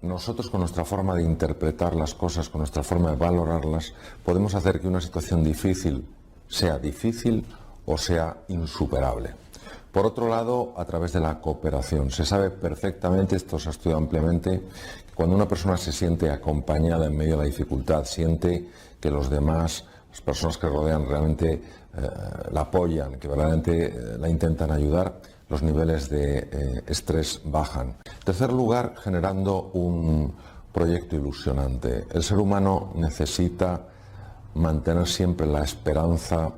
nosotros con nuestra forma de interpretar las cosas, con nuestra forma de valorarlas, podemos hacer que una situación difícil o sea insuperable. Por otro lado, a través de la cooperación. Se sabe perfectamente, esto se ha estudiado ampliamente, que cuando una persona se siente acompañada en medio de la dificultad, siente que los demás, las personas que rodean realmente la apoyan, que verdaderamente la intentan ayudar, los niveles de estrés bajan. En tercer lugar, generando un proyecto ilusionante. El ser humano necesita mantener siempre la esperanza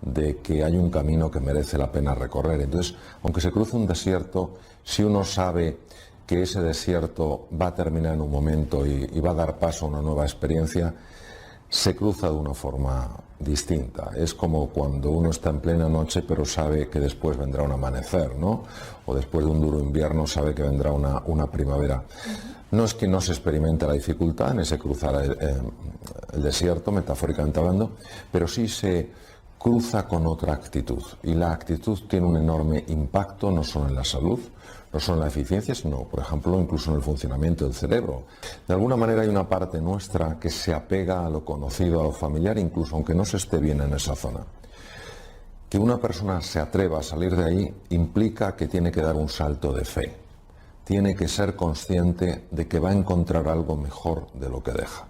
de que hay un camino que merece la pena recorrer. Entonces, aunque se cruce un desierto, si uno sabe que ese desierto va a terminar en un momento y va a dar paso a una nueva experiencia, se cruza de una forma distinta. Es como cuando uno está en plena noche pero sabe que después vendrá un amanecer, ¿no? O después de un duro invierno sabe que vendrá una primavera. No es que no se experimente la dificultad en ese cruzar el desierto, metafóricamente hablando, pero sí se cruza con otra actitud. Y la actitud tiene un enorme impacto no solo en la salud, no solo en la eficiencia, sino, por ejemplo, incluso en el funcionamiento del cerebro. De alguna manera hay una parte nuestra que se apega a lo conocido, a lo familiar, incluso aunque no se esté bien en esa zona. Que una persona se atreva a salir de ahí implica que tiene que dar un salto de fe. Tiene que ser consciente de que va a encontrar algo mejor de lo que deja.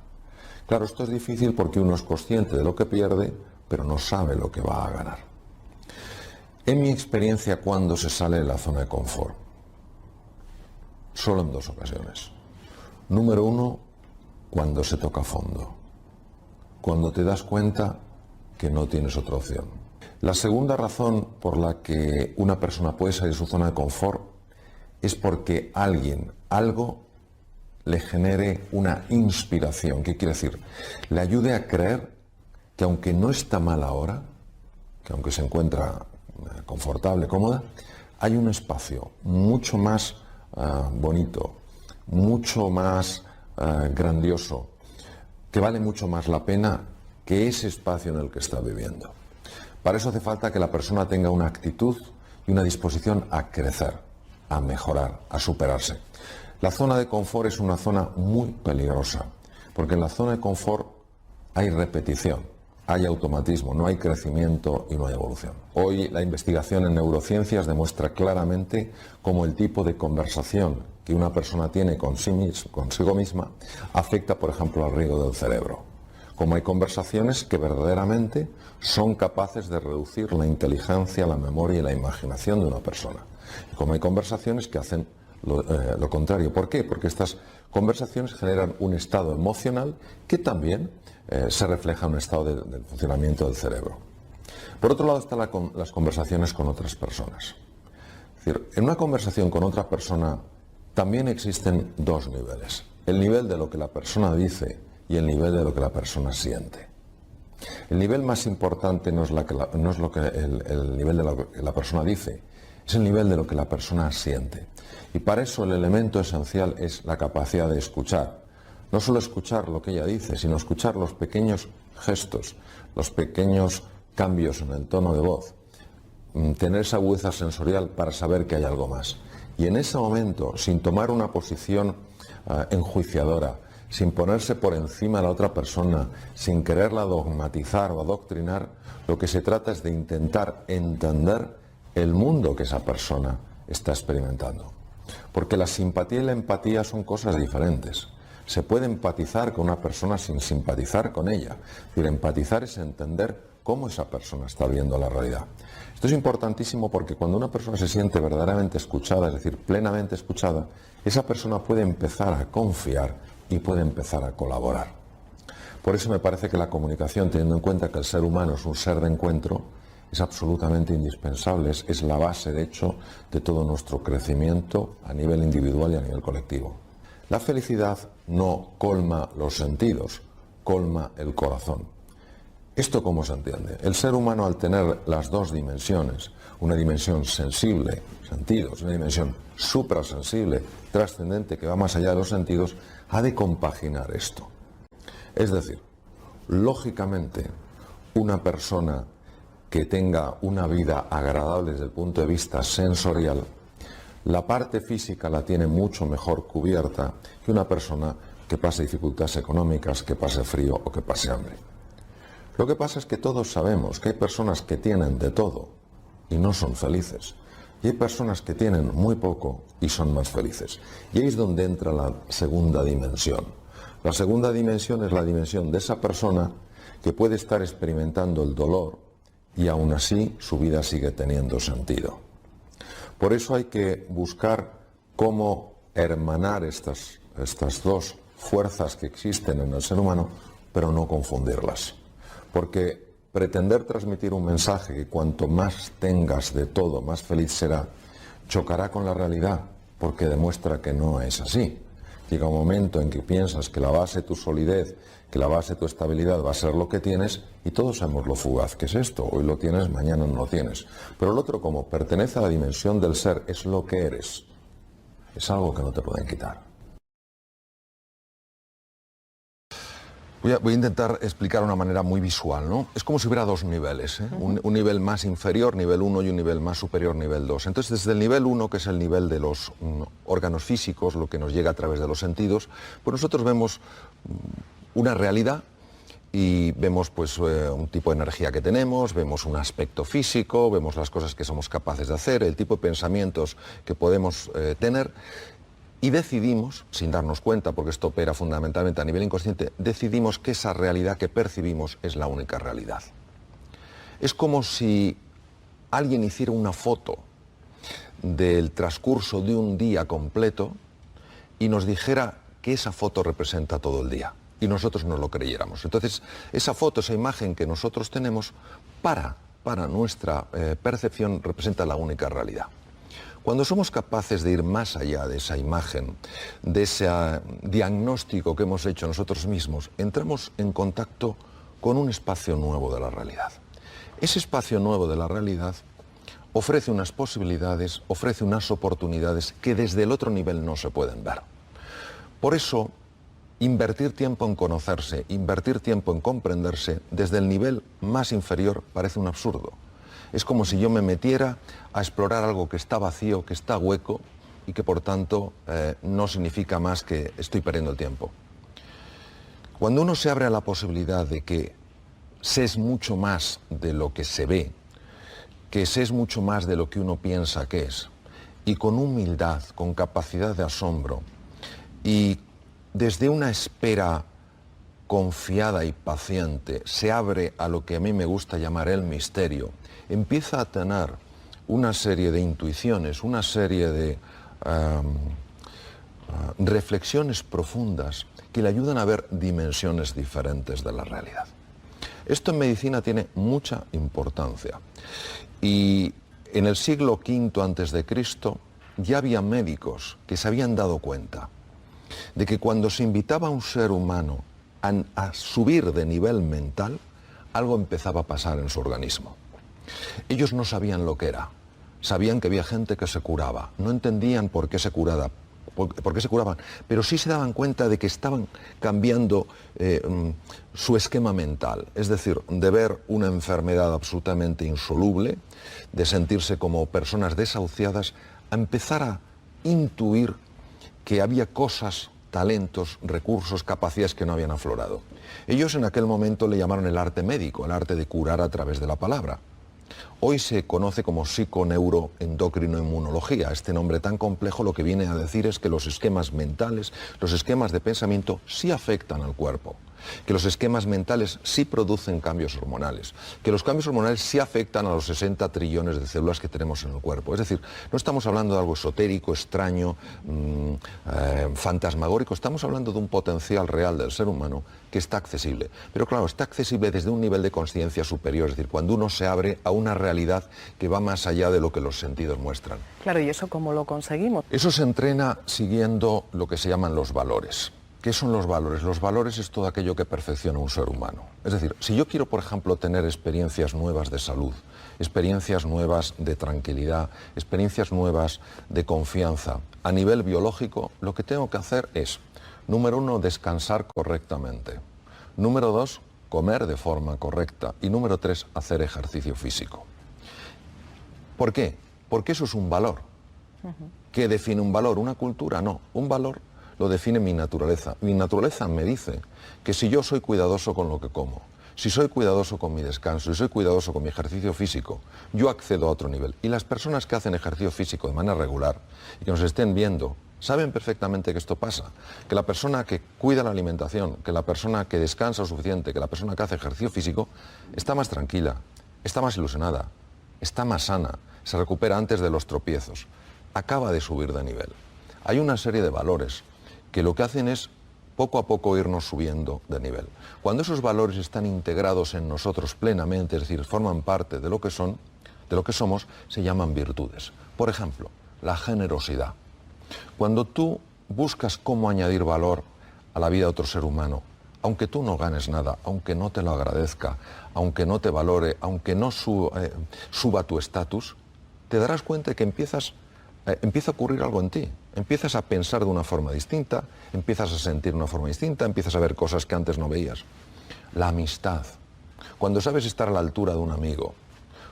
Claro, esto es difícil porque uno es consciente de lo que pierde, pero no sabe lo que va a ganar. En mi experiencia, cuando se sale de la zona de confort, solo en 2 ocasiones. Número 1, cuando se toca fondo. Cuando te das cuenta que no tienes otra opción. La segunda razón por la que una persona puede salir de su zona de confort es porque algo le genere una inspiración. ¿Qué quiere decir? Le ayude a creer que aunque no está mal ahora, que aunque se encuentra confortable, cómoda, hay un espacio mucho más bonito, mucho más grandioso, que vale mucho más la pena que ese espacio en el que está viviendo. Para eso hace falta que la persona tenga una actitud y una disposición a crecer, a mejorar, a superarse. La zona de confort es una zona muy peligrosa, porque en la zona de confort hay repetición. Hay automatismo, no hay crecimiento y no hay evolución. Hoy la investigación en neurociencias demuestra claramente cómo el tipo de conversación que una persona tiene consigo misma afecta, por ejemplo, al riego del cerebro. Como hay conversaciones que verdaderamente son capaces de reducir la inteligencia, la memoria y la imaginación de una persona. Y como hay conversaciones que hacen lo contrario. ¿Por qué? Porque estas conversaciones generan un estado emocional que también se refleja en un estado del funcionamiento del cerebro. Por otro lado están las conversaciones con otras personas. Es decir, en una conversación con otra persona también existen 2 niveles. El nivel de lo que la persona dice y el nivel de lo que la persona siente. El nivel más importante no es el nivel de lo que la persona dice, es el nivel de lo que la persona siente. Y para eso el elemento esencial es la capacidad de escuchar. No solo escuchar lo que ella dice, sino escuchar los pequeños gestos, los pequeños cambios en el tono de voz, tener esa agudeza sensorial para saber que hay algo más. Y en ese momento, sin tomar una posición enjuiciadora, sin ponerse por encima de la otra persona, sin quererla dogmatizar o adoctrinar, lo que se trata es de intentar entender el mundo que esa persona está experimentando. Porque la simpatía y la empatía son cosas diferentes. Se puede empatizar con una persona sin simpatizar con ella. Es decir, empatizar es entender cómo esa persona está viendo la realidad. Esto es importantísimo porque cuando una persona se siente verdaderamente escuchada, es decir, plenamente escuchada, esa persona puede empezar a confiar y puede empezar a colaborar. Por eso me parece que la comunicación, teniendo en cuenta que el ser humano es un ser de encuentro, es absolutamente indispensable, es la base, de hecho, de todo nuestro crecimiento a nivel individual y a nivel colectivo. La felicidad no colma los sentidos, colma el corazón. ¿Esto cómo se entiende? El ser humano, al tener las 2 dimensiones, una dimensión sensible, sentidos, una dimensión suprasensible, trascendente, que va más allá de los sentidos, ha de compaginar esto. Es decir, lógicamente, una persona que tenga una vida agradable desde el punto de vista sensorial La parte física la tiene mucho mejor cubierta que una persona que pase dificultades económicas, que pase frío o que pase hambre. Lo que pasa es que todos sabemos que hay personas que tienen de todo y no son felices. Y hay personas que tienen muy poco y son más felices. Y ahí es donde entra la segunda dimensión. La segunda dimensión es la dimensión de esa persona que puede estar experimentando el dolor y aún así su vida sigue teniendo sentido. Por eso hay que buscar cómo hermanar estas dos fuerzas que existen en el ser humano, pero no confundirlas. Porque pretender transmitir un mensaje que cuanto más tengas de todo, más feliz será, chocará con la realidad, porque demuestra que no es así. Llega un momento en que piensas que la base de tu solidez, que la base de tu estabilidad va a ser lo que tienes, y todos sabemos lo fugaz que es esto. Hoy lo tienes, mañana no lo tienes. Pero el otro, como pertenece a la dimensión del ser, es lo que eres. Es algo que no te pueden quitar. Voy a intentar explicar de una manera muy visual, ¿no? Es como si hubiera dos niveles, ¿eh? Un nivel más inferior, nivel 1, y un nivel más superior, nivel 2. Entonces, desde el nivel 1, que es el nivel de los órganos físicos, lo que nos llega a través de los sentidos, pues nosotros vemos una realidad y vemos pues un tipo de energía que tenemos, vemos un aspecto físico, vemos las cosas que somos capaces de hacer, el tipo de pensamientos que podemos tener. Y decidimos, sin darnos cuenta, porque esto opera fundamentalmente a nivel inconsciente, decidimos que esa realidad que percibimos es la única realidad. Es como si alguien hiciera una foto del transcurso de un día completo y nos dijera que esa foto representa todo el día y nosotros no lo creyéramos. Entonces, esa foto, esa imagen que nosotros tenemos para nuestra percepción representa la única realidad. Cuando somos capaces de ir más allá de esa imagen, de ese diagnóstico que hemos hecho nosotros mismos, entramos en contacto con un espacio nuevo de la realidad. Ese espacio nuevo de la realidad ofrece unas posibilidades, ofrece unas oportunidades que desde el otro nivel no se pueden ver. Por eso, invertir tiempo en conocerse, invertir tiempo en comprenderse, desde el nivel más inferior parece un absurdo. Es como si yo me metiera a explorar algo que está vacío, que está hueco y que por tanto no significa más que estoy perdiendo el tiempo. Cuando uno se abre a la posibilidad de que se es mucho más de lo que se ve, que se es mucho más de lo que uno piensa que es, y con humildad, con capacidad de asombro, y desde una espera confiada y paciente se abre a lo que a mí me gusta llamar el misterio, empieza a tener una serie de intuiciones, una serie de reflexiones profundas que le ayudan a ver dimensiones diferentes de la realidad. Esto en medicina tiene mucha importancia y en el siglo V a.C. ya había médicos que se habían dado cuenta de que cuando se invitaba a un ser humano a subir de nivel mental, algo empezaba a pasar en su organismo. Ellos no sabían lo que era, sabían que había gente que se curaba, no entendían por qué se curaban, pero sí se daban cuenta de que estaban cambiando su esquema mental, es decir, de ver una enfermedad absolutamente insoluble, de sentirse como personas desahuciadas, a empezar a intuir que había cosas, talentos, recursos, capacidades que no habían aflorado. Ellos en aquel momento le llamaron el arte médico, el arte de curar a través de la palabra. Hoy se conoce como psiconeuroendocrinoinmunología. Este nombre tan complejo lo que viene a decir es que los esquemas mentales, los esquemas de pensamiento sí afectan al cuerpo, que los esquemas mentales sí producen cambios hormonales, que los cambios hormonales sí afectan a los 60 trillones de células que tenemos en el cuerpo. Es decir, no estamos hablando de algo esotérico, extraño, fantasmagórico, estamos hablando de un potencial real del ser humano que está accesible. Pero claro, está accesible desde un nivel de conciencia superior, es decir, cuando uno se abre a una realidad que va más allá de lo que los sentidos muestran. Claro, ¿y eso cómo lo conseguimos? Eso se entrena siguiendo lo que se llaman los valores. ¿Qué son los valores? Los valores es todo aquello que perfecciona un ser humano. Es decir, si yo quiero, por ejemplo, tener experiencias nuevas de salud, experiencias nuevas de tranquilidad, experiencias nuevas de confianza, a nivel biológico, lo que tengo que hacer es, número 1, descansar correctamente. Número 2, comer de forma correcta. Y número 3, hacer ejercicio físico. ¿Por qué? Porque eso es un valor. ¿Qué define un valor? ¿Una cultura? No, un valor lo define mi naturaleza. Mi naturaleza me dice que si yo soy cuidadoso con lo que como, si soy cuidadoso con mi descanso, si soy cuidadoso con mi ejercicio físico, yo accedo a otro nivel. Y las personas que hacen ejercicio físico de manera regular y que nos estén viendo, saben perfectamente que esto pasa, que la persona que cuida la alimentación, que la persona que descansa lo suficiente, que la persona que hace ejercicio físico, está más tranquila, está más ilusionada, está más sana, se recupera antes de los tropiezos, acaba de subir de nivel. Hay una serie de valores que lo que hacen es poco a poco irnos subiendo de nivel. Cuando esos valores están integrados en nosotros plenamente, es decir, forman parte de lo que son, de lo que somos, se llaman virtudes. Por ejemplo, la generosidad. Cuando tú buscas cómo añadir valor a la vida de otro ser humano, aunque tú no ganes nada, aunque no te lo agradezca, aunque no te valore, aunque no suba tu estatus, te darás cuenta de que empieza a ocurrir algo en ti. Empiezas a pensar de una forma distinta, empiezas a sentir de una forma distinta, empiezas a ver cosas que antes no veías. La amistad. Cuando sabes estar a la altura de un amigo,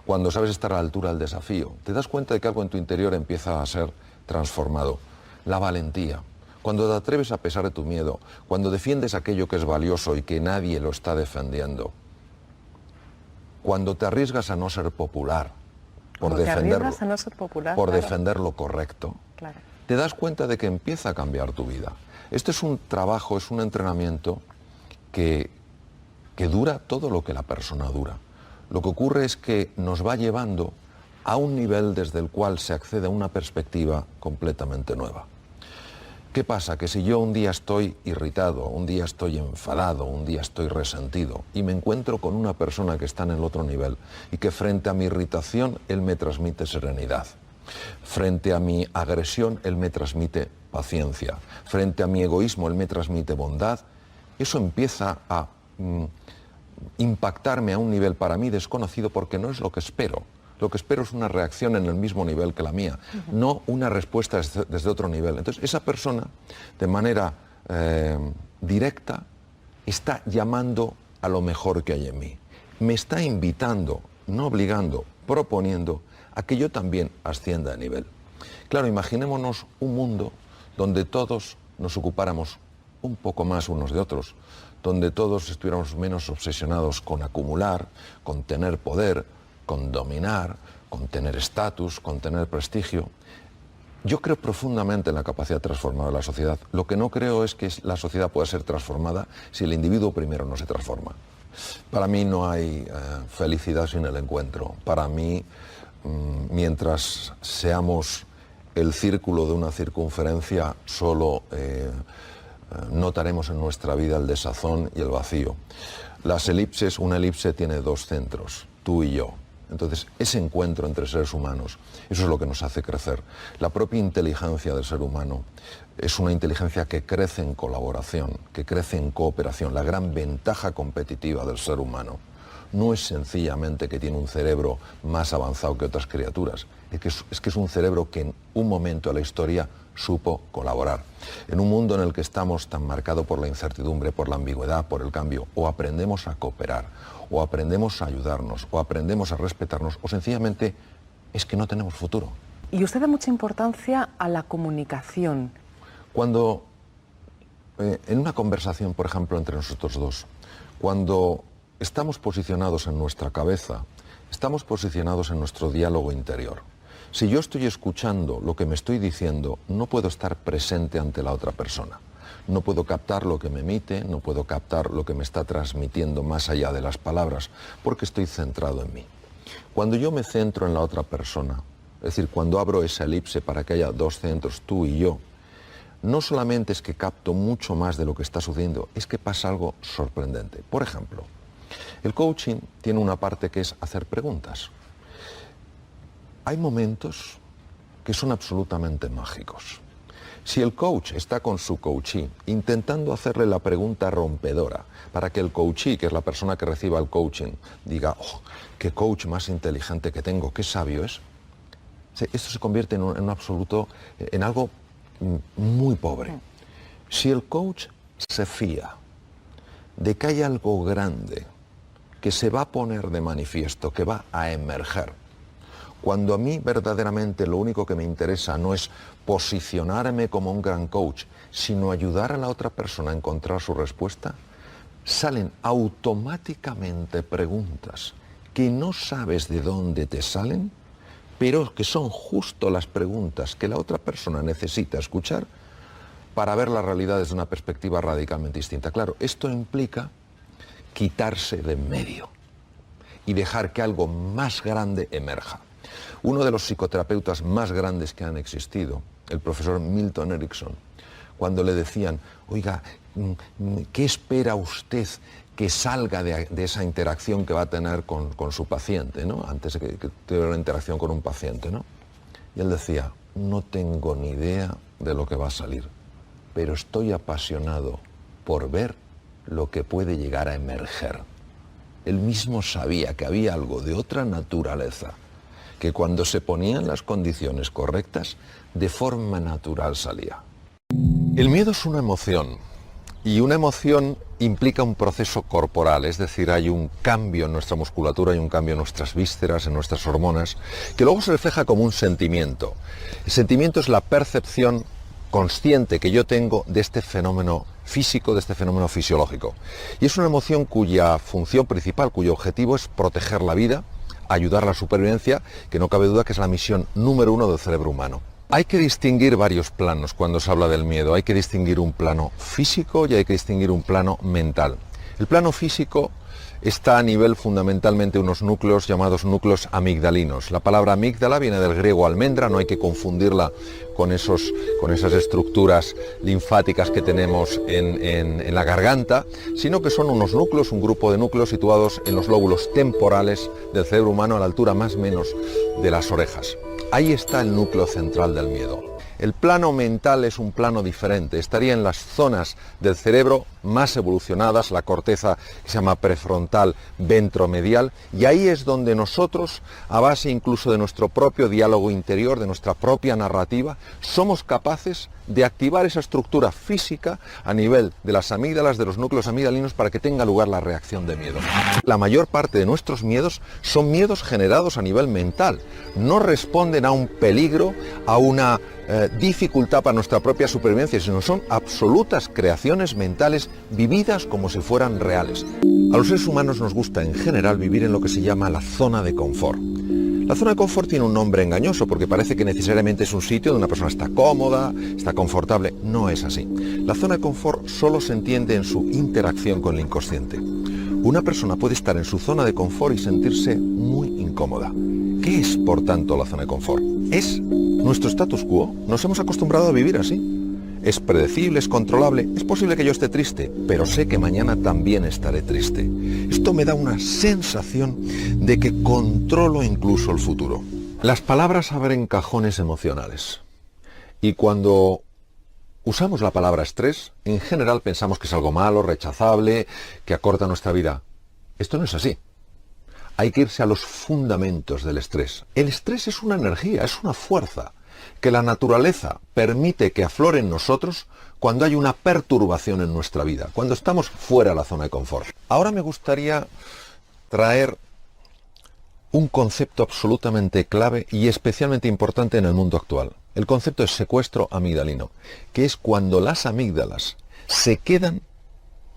cuando sabes estar a la altura del desafío, te das cuenta de que algo en tu interior empieza a ser transformado. La valentía. Cuando te atreves a pesar de tu miedo, cuando defiendes aquello que es valioso y que nadie lo está defendiendo. Cuando te arriesgas a no ser popular, por defender lo correcto, claro. Te das cuenta de que empieza a cambiar tu vida. Este es un trabajo, es un entrenamiento que dura todo lo que la persona dura. Lo que ocurre es que nos va llevando a un nivel desde el cual se accede a una perspectiva completamente nueva. ¿Qué pasa? Que si yo un día estoy irritado, un día estoy enfadado, un día estoy resentido y me encuentro con una persona que está en el otro nivel y que frente a mi irritación él me transmite serenidad, frente a mi agresión él me transmite paciencia, frente a mi egoísmo él me transmite bondad, eso empieza a impactarme a un nivel para mí desconocido porque no es lo que espero. Lo que espero es una reacción en el mismo nivel que la mía, no una respuesta desde otro nivel. Entonces, esa persona, de manera directa, está llamando a lo mejor que hay en mí. Me está invitando, no obligando, proponiendo a que yo también ascienda de nivel. Claro, imaginémonos un mundo donde todos nos ocupáramos un poco más unos de otros, donde todos estuviéramos menos obsesionados con acumular, con tener poder, con dominar, con tener estatus, con tener prestigio. Yo creo profundamente en la capacidad transformadora de la sociedad. Lo que no creo es que la sociedad pueda ser transformada si el individuo primero no se transforma. Para mí no hay felicidad sin el encuentro. Para mí, mientras seamos el círculo de una circunferencia, solo notaremos en nuestra vida el desazón y el vacío. Las elipses, una elipse tiene dos centros, tú y yo. Entonces, ese encuentro entre seres humanos, eso es lo que nos hace crecer. La propia inteligencia del ser humano es una inteligencia que crece en colaboración, que crece en cooperación. La gran ventaja competitiva del ser humano no es sencillamente que tiene un cerebro más avanzado que otras criaturas, es que es un cerebro que en un momento de la historia supo colaborar. En un mundo en el que estamos tan marcado por la incertidumbre, por la ambigüedad, por el cambio, o aprendemos a cooperar, o aprendemos a ayudarnos, o aprendemos a respetarnos, o sencillamente es que no tenemos futuro. Y usted da mucha importancia a la comunicación. Cuando, en una conversación, por ejemplo, entre nosotros dos, cuando estamos posicionados en nuestra cabeza, estamos posicionados en nuestro diálogo interior. Si yo estoy escuchando lo que me estoy diciendo, no puedo estar presente ante la otra persona. No puedo captar lo que me emite, no puedo captar lo que me está transmitiendo más allá de las palabras, porque estoy centrado en mí. Cuando yo me centro en la otra persona, es decir, cuando abro esa elipse para que haya dos centros, tú y yo, no solamente es que capto mucho más de lo que está sucediendo, es que pasa algo sorprendente. Por ejemplo, el coaching tiene una parte que es hacer preguntas. Hay momentos que son absolutamente mágicos. Si el coach está con su coachee intentando hacerle la pregunta rompedora para que el coachee, que es la persona que reciba el coaching, diga, oh, qué coach más inteligente que tengo, qué sabio es, esto se convierte en un absoluto, en algo muy pobre. Si el coach se fía de que hay algo grande que se va a poner de manifiesto, que va a emerger, Cuando a mí verdaderamente lo único que me interesa no es posicionarme como un gran coach, sino ayudar a la otra persona a encontrar su respuesta, salen automáticamente preguntas que no sabes de dónde te salen, pero que son justo las preguntas que la otra persona necesita escuchar para ver la realidad desde una perspectiva radicalmente distinta. Claro, esto implica quitarse de en medio y dejar que algo más grande emerja. Uno de los psicoterapeutas más grandes que han existido, el profesor Milton Erickson, cuando le decían, oiga, ¿qué espera usted que salga de esa interacción que va a tener con su paciente, ¿no? Antes de que tuviera una interacción con un paciente, ¿no? Y él decía, no tengo ni idea de lo que va a salir, pero estoy apasionado por ver lo que puede llegar a emerger. Él mismo sabía que había algo de otra naturaleza, que cuando se ponían las condiciones correctas, de forma natural salía. El miedo es una emoción, y una emoción implica un proceso corporal, es decir, hay un cambio en nuestra musculatura, hay un cambio en nuestras vísceras, en nuestras hormonas, que luego se refleja como un sentimiento. El sentimiento es la percepción consciente que yo tengo de este fenómeno físico, de este fenómeno fisiológico. Y es una emoción cuya función principal, cuyo objetivo es proteger la vida, ayudar a la supervivencia, que no cabe duda que es la misión número 1 del cerebro humano. Hay que distinguir varios planos cuando se habla del miedo. Hay que distinguir un plano físico y hay que distinguir un plano mental. El plano físico está a nivel fundamentalmente de unos núcleos llamados núcleos amigdalinos. La palabra amígdala viene del griego almendra, no hay que confundirla con esas estructuras linfáticas que tenemos en la garganta, sino que son unos núcleos, un grupo de núcleos situados en los lóbulos temporales del cerebro humano a la altura más o menos de las orejas. Ahí está el núcleo central del miedo. El plano mental es un plano diferente, estaría en las zonas del cerebro más evolucionadas, la corteza que se llama prefrontal ventromedial, y ahí es donde nosotros, a base incluso de nuestro propio diálogo interior, de nuestra propia narrativa, somos capaces de activar esa estructura física a nivel de las amígdalas, de los núcleos amigdalinos, para que tenga lugar la reacción de miedo. La mayor parte de nuestros miedos son miedos generados a nivel mental, no responden a un peligro, a una dificultad para nuestra propia supervivencia, sino son absolutas creaciones mentales vividas como si fueran reales. A los seres humanos nos gusta en general vivir en lo que se llama la zona de confort. La zona de confort tiene un nombre engañoso porque parece que necesariamente es un sitio donde una persona está cómoda, está confortable. No es así. La zona de confort solo se entiende en su interacción con el inconsciente. Una persona puede estar en su zona de confort y sentirse muy incómoda. ¿Qué es, por tanto, la zona de confort? Es nuestro status quo. Nos hemos acostumbrado a vivir así. Es predecible, es controlable. Es posible que yo esté triste, pero sé que mañana también estaré triste. Esto me da una sensación de que controlo incluso el futuro. Las palabras abren cajones emocionales. Y cuando usamos la palabra estrés, en general pensamos que es algo malo, rechazable, que acorta nuestra vida. Esto no es así. Hay que irse a los fundamentos del estrés. El estrés es una energía, es una fuerza que la naturaleza permite que aflore en nosotros cuando hay una perturbación en nuestra vida, cuando estamos fuera de la zona de confort. Ahora me gustaría traer un concepto absolutamente clave y especialmente importante en el mundo actual. El concepto es secuestro amigdalino, que es cuando las amígdalas se quedan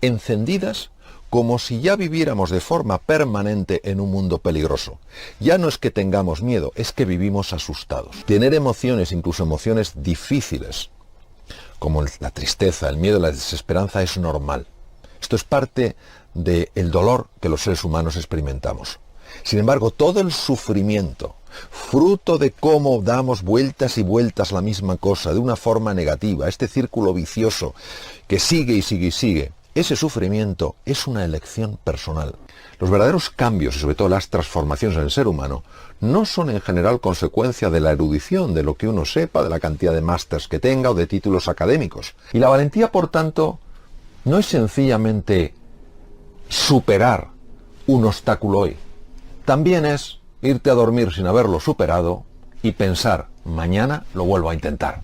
encendidas como si ya viviéramos de forma permanente en un mundo peligroso. Ya no es que tengamos miedo, es que vivimos asustados. Tener emociones, incluso emociones difíciles, como la tristeza, el miedo, la desesperanza, es normal. Esto es parte del dolor que los seres humanos experimentamos. Sin embargo, todo el sufrimiento, fruto de cómo damos vueltas y vueltas la misma cosa de una forma negativa, este círculo vicioso que sigue y sigue y sigue, ese sufrimiento es una elección personal. Los verdaderos cambios y sobre todo las transformaciones en el ser humano no son en general consecuencia de la erudición, de lo que uno sepa, de la cantidad de másters que tenga o de títulos académicos. Y la valentía, por tanto, no es sencillamente superar un obstáculo hoy. También es irte a dormir sin haberlo superado y pensar, mañana lo vuelvo a intentar.